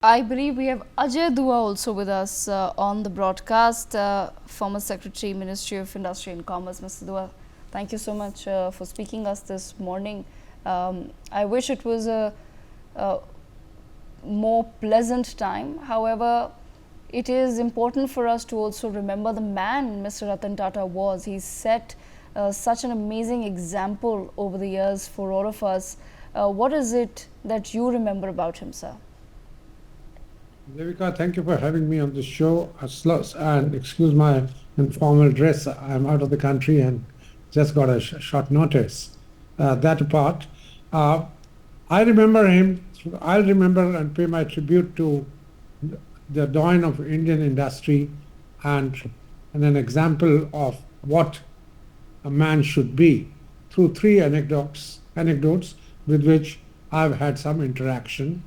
I believe we have Ajay Dua also with us on the broadcast, former Secretary, Ministry of Industry and Commerce. Mr. Dua, thank you so much for speaking us this morning. I wish it was a more pleasant time. However, it is important for us to also remember the man Mr. Ratan Tata was. He set such an amazing example over the years for all of us. What is it that you remember about him, sir? Devika, thank you for having me on the show. And excuse my informal dress. I'm out of the country and just got a short notice. That apart, uh, I remember him. I'll remember and pay my tribute to the dawn of Indian industry and, and an example of what a man should be through three anecdotes with which I've had some interaction.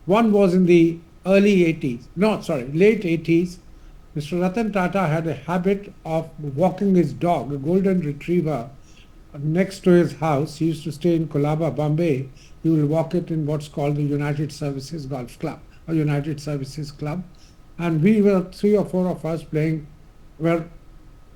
One was in the early 80s, no, sorry, late 80s. Mr. Ratan Tata had a habit of walking his dog, a golden retriever, next to his house. He used to stay in Colaba, Bombay. He will walk it in what's called the United Services Golf Club, or United Services Club. And we were three or four of us were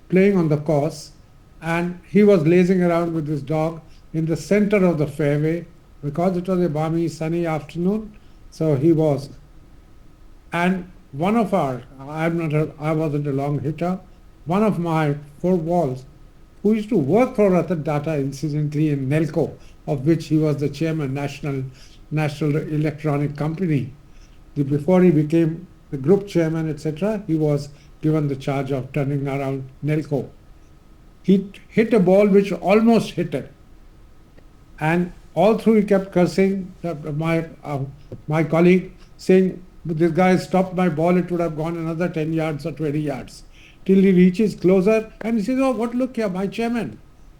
playing on the course, and he was lazing around with his dog in the center of the fairway because it was a balmy, sunny afternoon. So he was, and one of our, I wasn't a long hitter. One of my four balls, who used to work for Ratan Tata incidentally in Nelco, of which he was the chairman, National Electronic Company. Before he became the group chairman, etc., he was given the charge of turning around Nelco. He hit a ball which almost hit him, and all through he kept cursing my colleague, saying, "This guy stopped my ball, it would have gone another 10 yards or 20 yards." Till he reaches closer and he says, "Oh, what, look here, my chairman."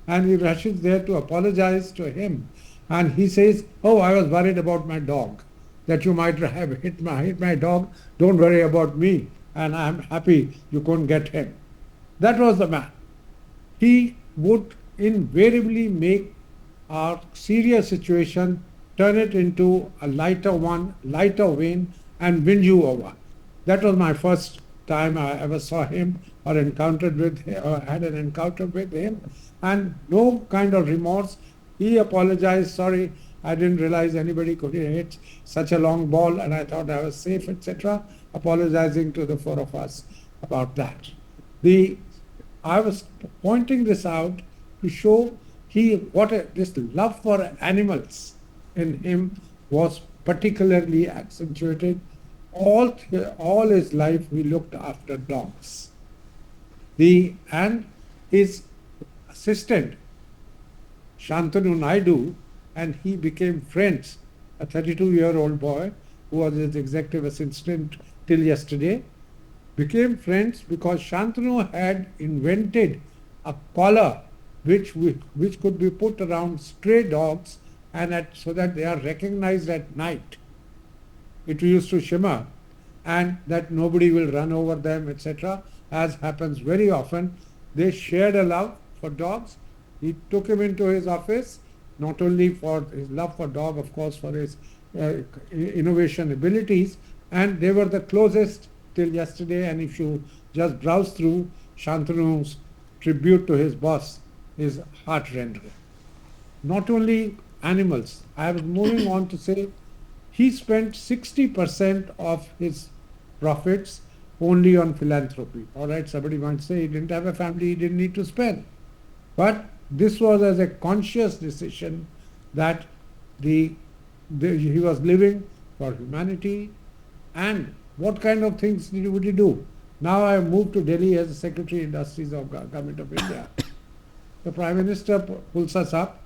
And he rushes there to apologize to him. And he says, "Oh, I was worried about my dog, that you might have hit my dog. Don't worry about me. And I'm happy you couldn't get him." That was the man. He would invariably make a serious situation, turn it into a lighter one, lighter vein, and win you over. That was my first time I ever saw him or encountered with him, or had an encounter with him, and no kind of remorse. He apologized, "Sorry, I didn't realize anybody could hit such a long ball, and I thought I was safe," etc., apologizing to the four of us about that. The I was pointing this out to show this love for animals in him was particularly accentuated. All his life he looked after dogs. And his assistant Shantanu Naidu and he became friends. A 32-year-old boy who was his executive assistant till yesterday became friends because Shantanu had invented a collar which could be put around stray dogs so that they are recognized at night. It used to shimmer, and that nobody will run over them, etc., as happens very often. They shared a love for dogs. He took him into his office, not only for his love for dog, of course, for his innovation abilities, and they were the closest till yesterday. And if you just browse through Shantanu's tribute to his boss, is heart-rending. Not only animals, I was moving on to say he spent 60% of his profits only on philanthropy. All right, somebody might say he didn't have a family, he didn't need to spend. But this was as a conscious decision that he was living for humanity. And what kind of things would he do? Now I moved to Delhi as a Secretary Industries of Government of India. The Prime Minister pulls us up,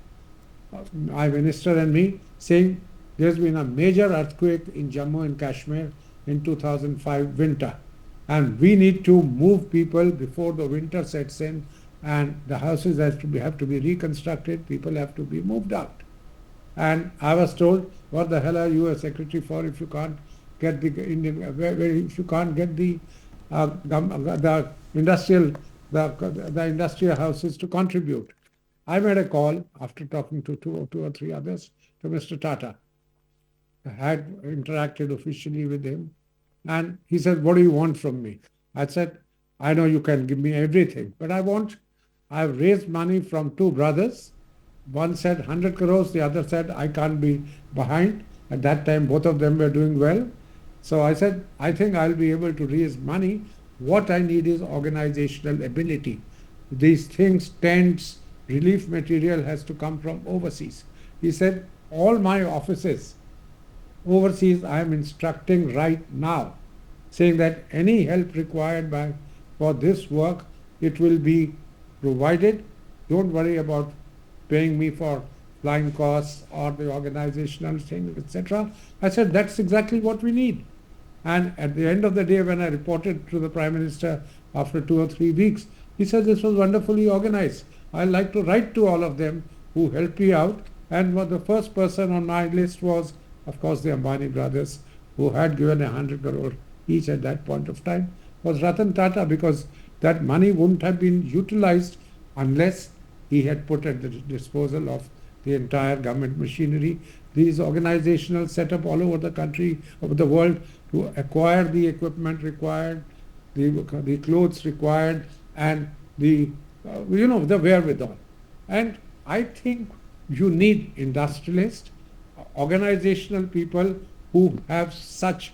my minister and me, saying there's been a major earthquake in Jammu and Kashmir in 2005 winter, and we need to move people before the winter sets in, and the houses have to be reconstructed, people have to be moved out. And I was told, "What the hell are you a secretary for if you can't get the Indian, if you can't get the industrial the industrial houses to contribute?" I made a call after talking to two or three others to Mr. Tata. had interacted officially with him. And he said, "What do you want from me?" I said, "I know you can give me everything, but I've raised money from two brothers. One said 100 crores, the other said, I can't be behind. At that time, both of them were doing well. So I said, I think I'll be able to raise money. What I need is organizational ability. These things, tents, relief material has to come from overseas. He said, all my offices overseas, I am instructing right now, saying that any help required for this work, it will be provided. Don't worry about paying me for flying costs or the organizational thing, etc. I said, that's exactly what we need. And at the end of the day, when I reported to the Prime Minister after 2 or 3 weeks, he said, this was wonderfully organized. I'd like to write to all of them who helped me out. And the first person on my list was, of course, the Ambani brothers, who had given 100 crore each at that point of time, was Ratan Tata, because that money wouldn't have been utilized unless he had put at the disposal of the entire government machinery, these organizational setup all over the country, over the world, to acquire the equipment required, the clothes required, and the wherewithal. And I think you need industrialists, organizational people who have such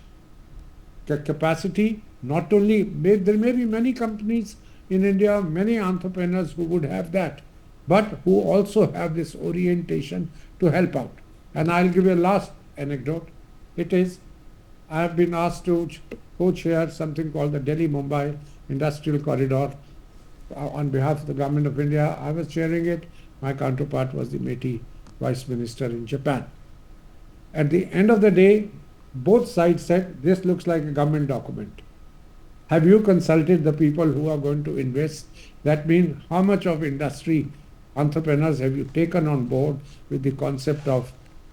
capacity. Not only there may be many companies in India, many entrepreneurs who would have that, but who also have this orientation to help out. And I'll give you a last anecdote. It is, I have been asked to co-chair something called the Delhi-Mumbai Industrial Corridor on behalf of the Government of India. I was chairing it. My counterpart was the Meti Vice Minister in Japan. At the end of the day, both sides said, this looks like a government document. Have you consulted the people who are going to invest? That means how much of industry entrepreneurs have you taken on board with the concept of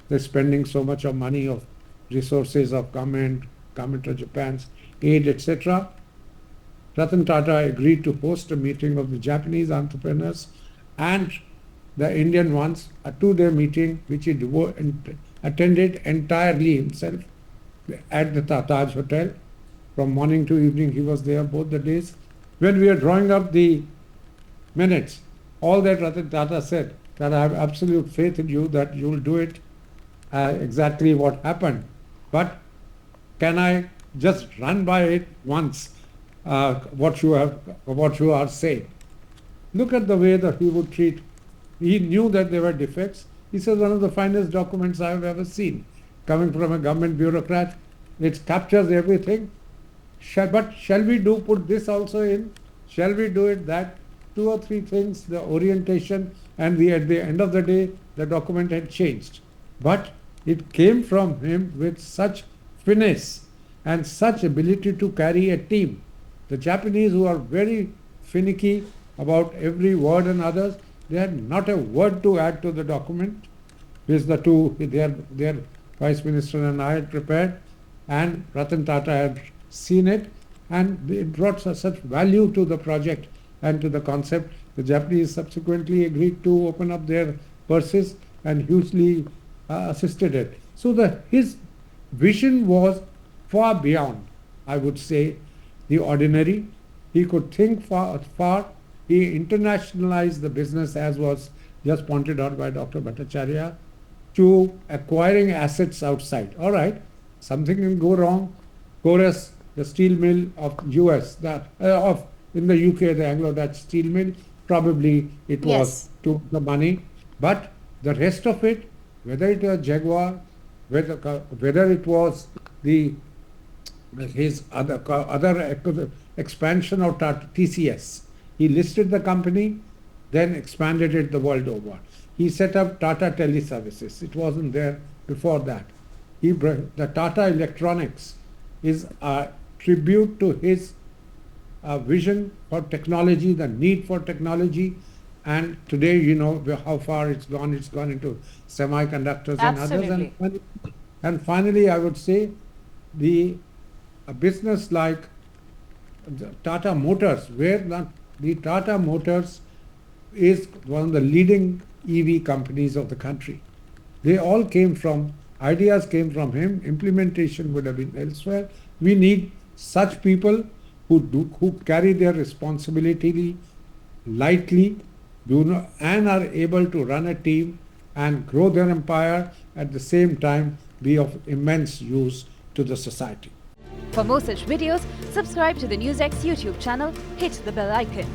they're spending so much of money, of resources of government of Japan's aid, etc. Ratan Tata agreed to host a meeting of the Japanese entrepreneurs and the Indian ones, a 2-day meeting which he attended entirely himself at the Taj Hotel. From morning to evening, he was there both the days. When we were drawing up the minutes, all that Ratan Tata said, that I have absolute faith in you, that you will do it exactly what happened. But can I just run by it once, what you are saying? Look at the way that he would treat. He knew that there were defects. He says, one of the finest documents I have ever seen, coming from a government bureaucrat. It captures everything. But shall we put this also in? Shall we do it that? 2 or 3 things, the orientation, and at the end of the day, the document had changed. But it came from him with such finesse and such ability to carry a team. The Japanese, who are very finicky about every word and others, they had not a word to add to the document, which their Vice Minister and I had prepared, and Ratan Tata had seen it, and it brought such value to the project and to the concept. The Japanese subsequently agreed to open up their purses and hugely assisted it. So his vision was far beyond, I would say, the ordinary. He could think far. He internationalized the business, as was just pointed out by Dr. Bhattacharya, to acquiring assets outside. All right, something can go wrong. Chorus, the steel mill of US, in the UK, the Anglo-Dutch steel mill, probably it was Yes. took the money, but the rest of it, whether it was Jaguar, whether it was his other expansion of TCS, he listed the company, then expanded it the world over. He set up Tata Teleservices. It wasn't there before that. The Tata Electronics is a tribute to his vision for technology, the need for technology. And today, you know how far it's gone. It's gone into semiconductors and others. Absolutely. And finally, I would say a business like the Tata Motors, where the Tata Motors is one of the leading EV companies of the country. They all came from Ideas came from him, implementation would have been elsewhere. We need such people who carry their responsibility lightly, and are able to run a team and grow their empire, at the same time be of immense use to the society. For more such videos, subscribe to the Newsx YouTube channel, hit the bell icon.